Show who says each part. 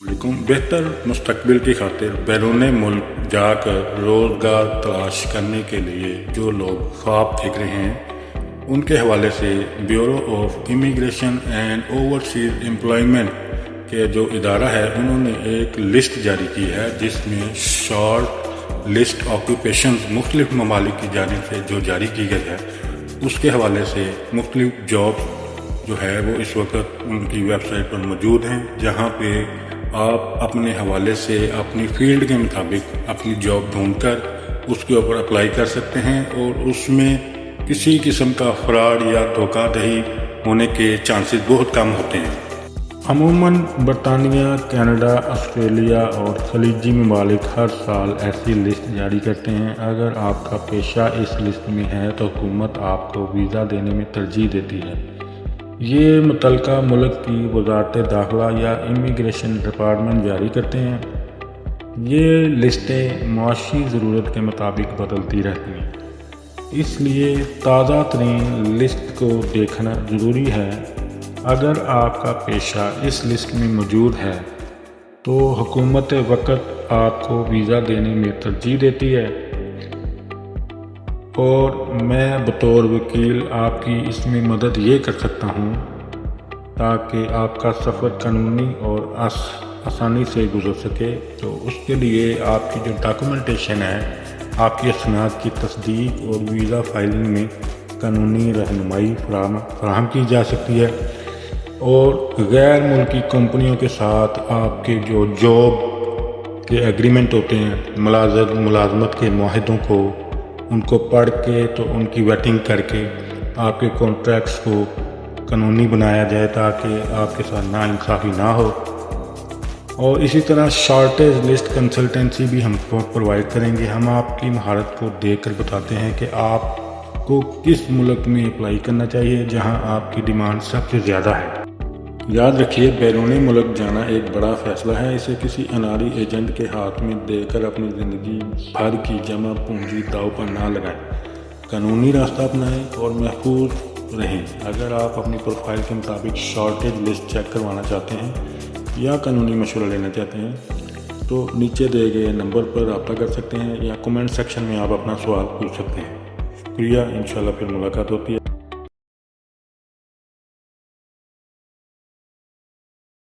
Speaker 1: लेकिन बेहतर मुस्तकबिल की खातिर बैरून मुल्क जाकर रोज़गार तलाश करने के लिए जो लोग ख्वाब देख रहे हैं, उनके हवाले से bureau of immigration and overseas employment के जो इदारा है, उन्होंने एक लिस्ट जारी की है जिसमें शॉर्ट लिस्ट ऑक्यूपेशंस मुख्तलिफ ममालिक की जानिब से जो जारी की गई है, उसके हवाले से मुख्तलिफ जॉब जो है वो इस वक्त उनकी वेबसाइट पर मौजूद हैं, जहाँ पे आप अपने हवाले से अपनी फील्ड के मुताबिक अपनी जॉब ढूंढकर उसके ऊपर अप्लाई कर सकते हैं और उसमें किसी किस्म का फ्रॉड या धोखाधड़ी होने के चांसेस बहुत कम होते हैं। अमूमन बरतानिया, कनाडा, ऑस्ट्रेलिया और खलीजी ममालिक हर साल ऐसी लिस्ट जारी करते हैं। अगर आपका पेशा इस लिस्ट में है तो हुकूमत आपको वीज़ा देने में तरजीह देती है। ये मुतल्लिका मुल्क की वज़ारत दाखिला या इमिग्रेशन डिपार्टमेंट जारी करते हैं। ये लिस्टें मुआशी ज़रूरत के मुताबिक बदलती रहती हैं, इसलिए ताज़ा तरीन लिस्ट को देखना ज़रूरी है। अगर आपका पेशा इस लिस्ट में मौजूद है तो हुकूमत वक्त आपको वीज़ा देने में तरजीह देती है और मैं बतौर वकील आपकी इसमें मदद ये कर सकता हूँ ताकि आपका सफ़र कानूनी और आसानी से गुजर सके। तो उसके लिए आपकी जो डॉक्यूमेंटेशन है, आपकी असनाद की तस्दीक और वीज़ा फाइलिंग में कानूनी रहनुमाई फराहम की जा सकती है और गैर मुल्की कंपनियों के साथ आपके जो जॉब के एग्रीमेंट होते हैं, मुलाजमत के मुआहदों को उनको पढ़ के तो उनकी वेटिंग करके आपके कॉन्ट्रैक्ट्स को कानूनी बनाया जाए ताकि आपके साथ नाइंसाफ़ी ना हो। और इसी तरह शॉर्टेज लिस्ट कंसल्टेंसी भी हम प्रोवाइड करेंगे। हम आपकी महारत को देखकर बताते हैं कि आपको किस मुल्क में अप्लाई करना चाहिए जहां आपकी डिमांड सबसे ज़्यादा है। याद रखिए, बैरून मुल्क जाना एक बड़ा फ़ैसला है। इसे किसी अनाड़ी एजेंट के हाथ में देकर अपनी ज़िंदगी भर की जमा पूंजी दाव पर ना लगाएं। कानूनी रास्ता अपनाएं और महफूज रहें। अगर आप अपनी प्रोफाइल के मुताबिक शॉर्टेज लिस्ट चेक करवाना चाहते हैं या कानूनी मशवरा लेना चाहते हैं तो नीचे दिए गए नंबर पर रब्ता कर सकते हैं या कमेंट सेक्शन में आप अपना सवाल पूछ सकते हैं। शुक्रिया, इंशाल्लाह फिर मुलाकात होती है।